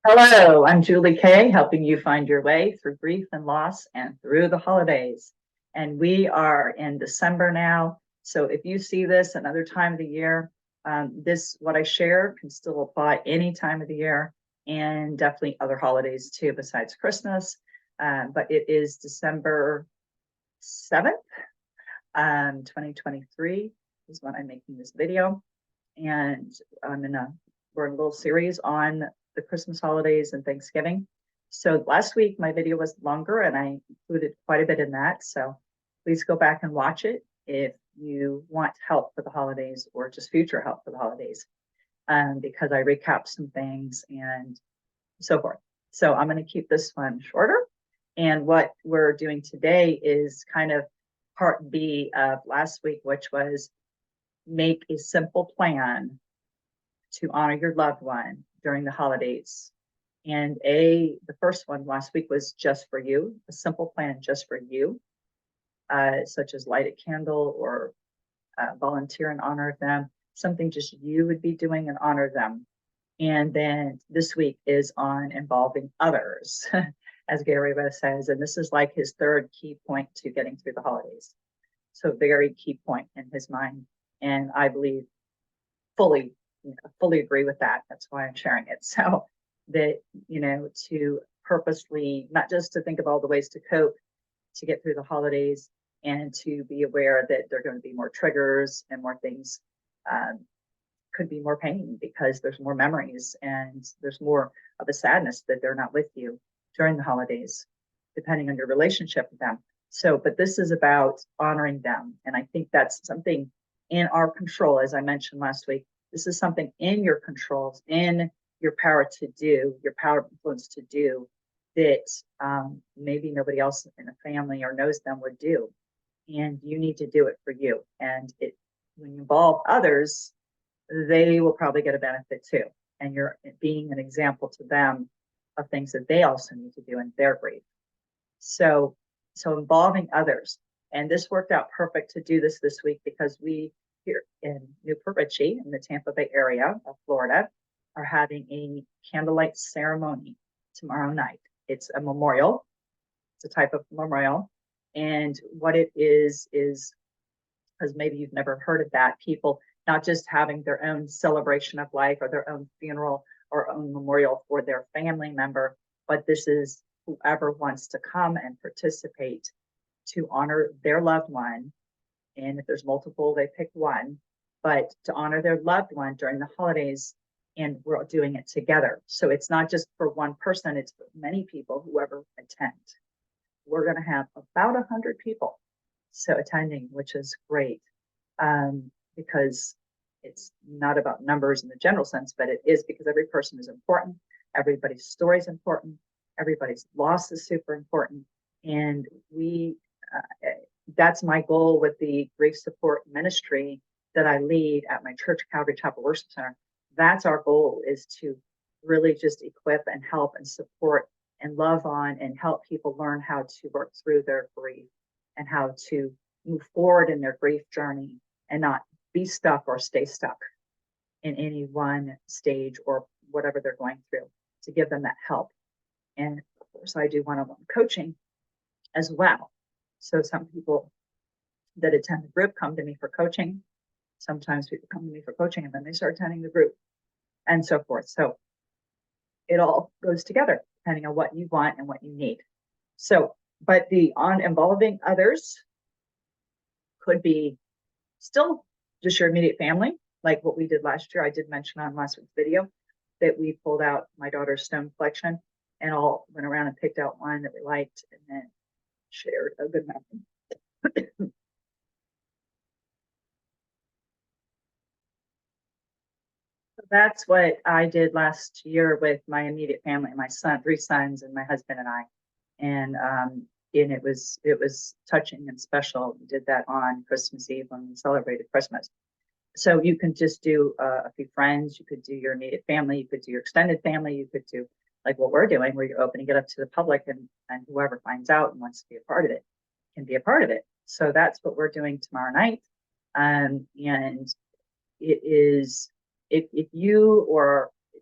Hello, I'm Julie Kay, helping you find your way through grief and loss and through the holidays. And we are in December now. So if you see this another time of the year, what I share can still apply any time of the year and definitely other holidays too, besides Christmas. But it is December 7th, 2023 is when I'm making this video. And we're in a little series on the Christmas holidays and Thanksgiving. So last week my video was longer and I included quite a bit in that. So please go back and watch it if you want help for the holidays or just future help for the holidays, because I recap some things and so forth. So I'm going to keep this one shorter. And what we're doing today is kind of part B of last week, which was make a simple plan to honor your loved one during the holidays. And the first one last week was just for you, a simple plan just for you, such as light a candle or volunteer in honor of them, something just you would be doing in honor of them. And then this week is on involving others, as Gary West says, and this is like his third key point to getting through the holidays. So very key point in his mind. And I believe fully agree with that. That's why I'm sharing it. So that, to purposely, not just to think of all the ways to cope to get through the holidays and to be aware that there are going to be more triggers and more things, could be more pain because there's more memories and there's more of a sadness that they're not with you during the holidays, depending on your relationship with them. So, but this is about honoring them. And I think that's something in our control, as I mentioned last week. This is something in your controls, in your power to do, your power of influence to do that maybe nobody else in the family or knows them would do. And you need to do it for you. And when you involve others, they will probably get a benefit too. And you're being an example to them of things that they also need to do in their grief. So involving others. And this worked out perfect to do this week because we here in Newport Richey in the Tampa Bay area of Florida are having a candlelight ceremony tomorrow night. It's a memorial. It's a type of memorial. And what it is, because maybe you've never heard of that, people not just having their own celebration of life or their own funeral or own memorial for their family member, but this is whoever wants to come and participate to honor their loved one. And if there's multiple, they pick one, but to honor their loved one during the holidays. And we're doing it together. So it's not just for one person, it's for many people, whoever attend. We're going to have about 100 people so attending, which is great, because it's not about numbers in the general sense, but it is because every person is important. Everybody's story is important. Everybody's loss is super important. And that's my goal with the grief support ministry that I lead at my church, Calvary Chapel Worship Center. That's our goal, is to really just equip and help and support and love on and help people learn how to work through their grief and how to move forward in their grief journey and not be stuck or stay stuck in any one stage or whatever they're going through, to give them that help. And of course, I do one-on-one coaching as well. So some people that attend the group come to me for coaching. Sometimes people come to me for coaching and then they start attending the group and so forth. So it all goes together depending on what you want and what you need. So, but involving others could be still just your immediate family, like what we did last year. I did mention on last week's video that we pulled out my daughter's stone collection and all went around and picked out one that we liked and then shared a good memory. That's what I did last year with my immediate family, my son, 3 sons, and my husband and I. And it was touching and special. We did that on Christmas Eve when we celebrated Christmas. So you can just do a few friends. You could do your immediate family. You could do your extended family. You could do like what we're doing, where you're opening it up to the public, and whoever finds out and wants to be a part of it can be a part of it. So that's what we're doing tomorrow night. And it is, if you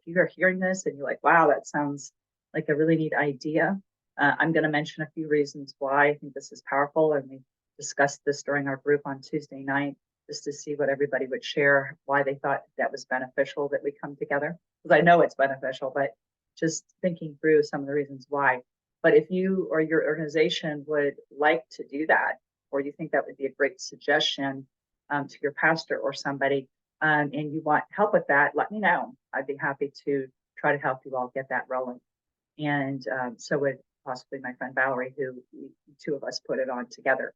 you are hearing this and you're like, wow, that sounds like a really neat idea, I'm going to mention a few reasons why I think this is powerful. And we discussed this during our group on Tuesday night, just to see what everybody would share, why they thought that was beneficial that we come together. Because I know it's beneficial, but just thinking through some of the reasons why. But if you or your organization would like to do that, or you think that would be a great suggestion to your pastor or somebody, and you want help with that, let me know. I'd be happy to try to help you all get that rolling. And so would possibly my friend Valerie, who the two of us put it on together.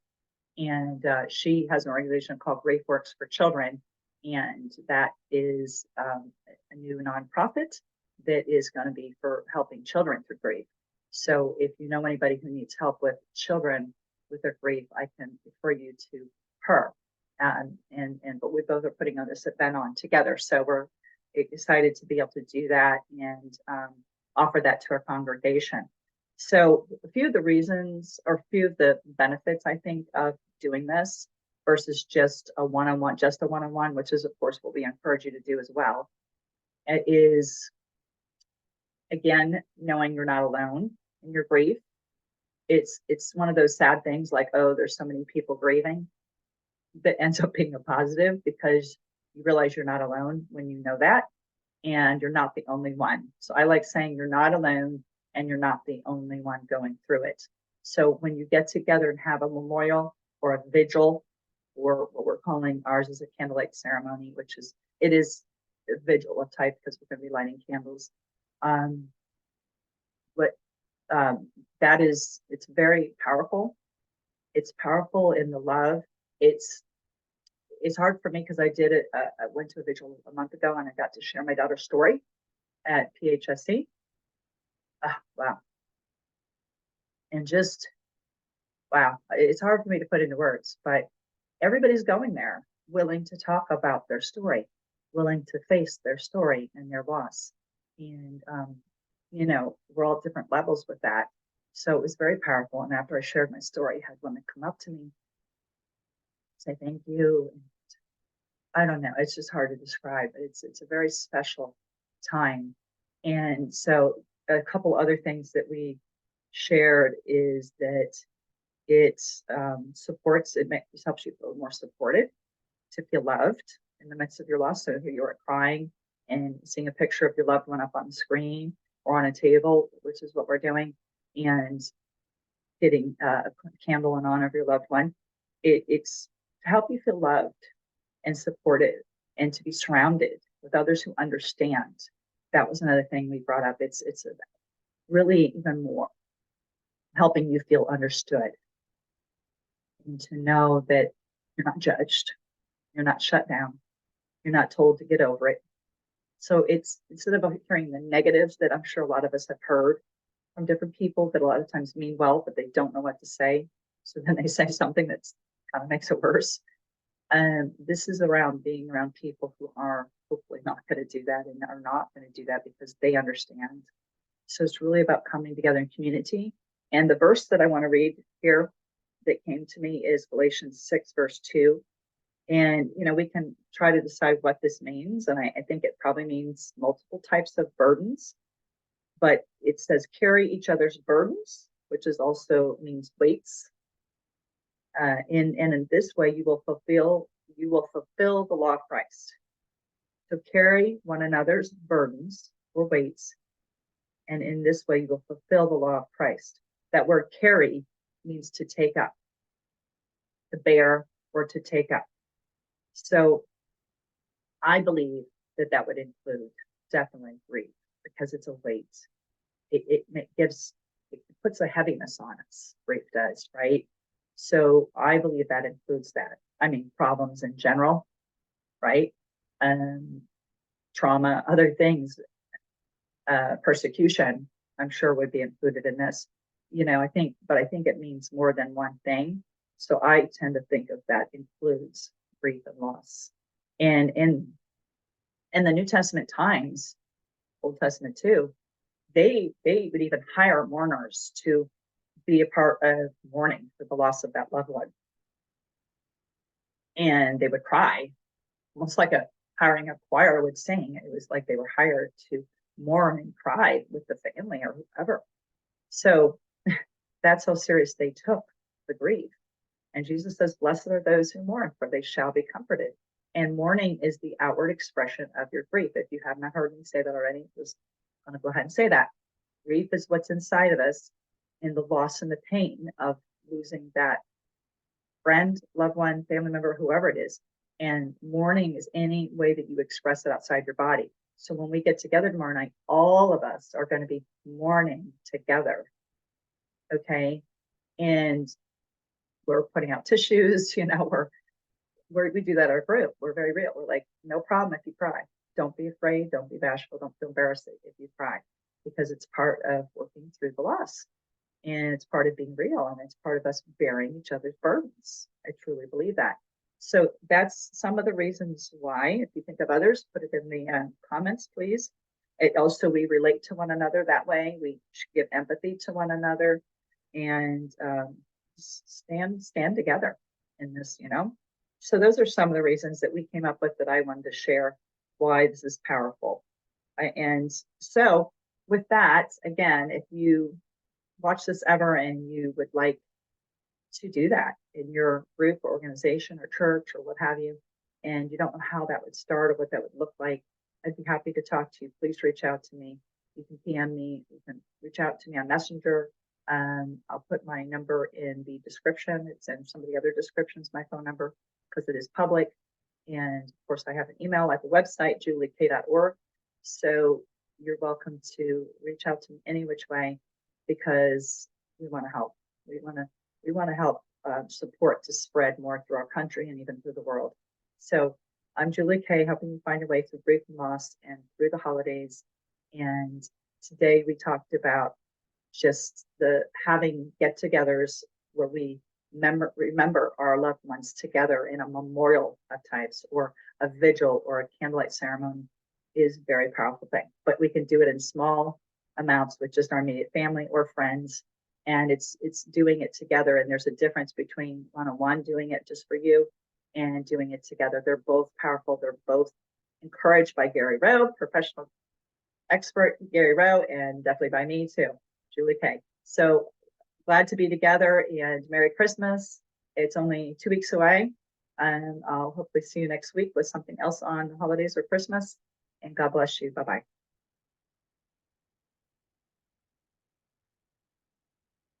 And she has an organization called Grief Works for Children, and that is a new nonprofit that is going to be for helping children through grief. So if you know anybody who needs help with children with their grief, I can refer you to her. But we both are putting on this event on together, so we're excited to be able to do that and offer that to our congregation. So a few of the reasons or a few of the benefits, I think, of doing this versus just a one-on-one, which is of course what we encourage you to do as well, is again, knowing you're not alone in your grief. It's one of those sad things like, oh, there's so many people grieving, that ends up being a positive because you realize you're not alone when you know that, and you're not the only one. So I like saying you're not alone and you're not the only one going through it. So when you get together and have a memorial or a vigil, or what we're calling ours is a candlelight ceremony, which is, it is a vigil of type because we're going to be lighting candles. But that is, it's very powerful. It's powerful in the love. It's hard for me because I did it. I went to a vigil a month ago and I got to share my daughter's story at PHSC. Wow. And just, wow, it's hard for me to put into words, but everybody's going there willing to talk about their story, willing to face their story and their loss. And, we're all at different levels with that. So it was very powerful. And after I shared my story, I had women come up to me, say thank you. And I don't know, it's just hard to describe. It's a very special time. And so a couple other things that we shared is that it supports, it helps you feel more supported, to feel loved in the midst of your loss. So here you are crying and seeing a picture of your loved one up on the screen or on a table, which is what we're doing, and getting a candle in honor of your loved one. It's to help you feel loved and supported and to be surrounded with others who understand. That was another thing we brought up. It's really even more helping you feel understood and to know that you're not judged, you're not shut down, you're not told to get over it. So it's instead of hearing the negatives that I'm sure a lot of us have heard from different people that a lot of times mean well, but they don't know what to say. So then they say something that's kind of makes it worse. This is around being around people who are hopefully not going to do that and are not going to do that because they understand. So it's really about coming together in community. And the verse that I want to read here that came to me is Galatians 6, verse 2. And, we can try to decide what this means. And I think it probably means multiple types of burdens. But it says, carry each other's burdens, which is also means weights. And in this way, you will fulfill the law of Christ. So carry one another's burdens or weights. And in this way, you will fulfill the law of Christ. That word carry means to take up, to bear, or to take up. So I believe that would include definitely grief because it's a weight. It puts a heaviness on us. Grief does, right? So I believe that includes that. I mean, problems in general, right? Trauma, other things, persecution, I'm sure would be included in this. I think it means more than one thing. So I tend to think of that includes grief and loss. And in the New Testament times, Old Testament too, they would even hire mourners to be a part of mourning for the loss of that loved one. And they would cry, almost like hiring a choir would sing. It was like they were hired to mourn and cry with the family or whoever. So that's how serious they took the grief. And Jesus says, blessed are those who mourn, for they shall be comforted. And mourning is the outward expression of your grief. If you have not heard me say that already, just going to go ahead and say that. Grief is what's inside of us in the loss and the pain of losing that friend, loved one, family member, whoever it is. And mourning is any way that you express it outside your body. So when we get together tomorrow night, all of us are going to be mourning together. Okay. And we're putting out tissues, we do that at our group. We're very real. We're like, no problem if you cry. Don't be afraid. Don't be bashful. Don't feel embarrassed if you cry, because it's part of working through the loss, and it's part of being real, and it's part of us bearing each other's burdens. I truly believe that. So that's some of the reasons why. If you think of others, put it in the comments, please. It also, we relate to one another that way. We give empathy to one another, and stand together in this. So those are some of the reasons that we came up with that I wanted to share why this is powerful. And so with that, again, if you watch this ever and you would like to do that in your group or organization or church or what have you, and you don't know how that would start or what that would look like, I'd be happy to talk to you. Please reach out to me. You can PM me. You can reach out to me on Messenger. I'll put my number in the description. It's in some of the other descriptions, my phone number, because it is public. And of course, I have an email, like a website, juliek.org. So you're welcome to reach out to me any which way, because we want to help. We want to help support to spread more through our country and even through the world. So I'm Julie Kay, helping you find your way through grief and loss and through the holidays. And today we talked about just the having get-togethers where we remember our loved ones together in a memorial of types, or a vigil or a candlelight ceremony, is a very powerful thing. But we can do it in small amounts with just our immediate family or friends, and it's doing it together. And there's a difference between one-on-one, doing it just for you, and doing it together. They're both powerful. They're both encouraged by Gary Rowe, professional expert Gary Rowe, and definitely by me too, Julie Kay. So glad to be together, and Merry Christmas. It's only 2 weeks away, and I'll hopefully see you next week with something else on the holidays or Christmas. And God bless you. Bye-bye.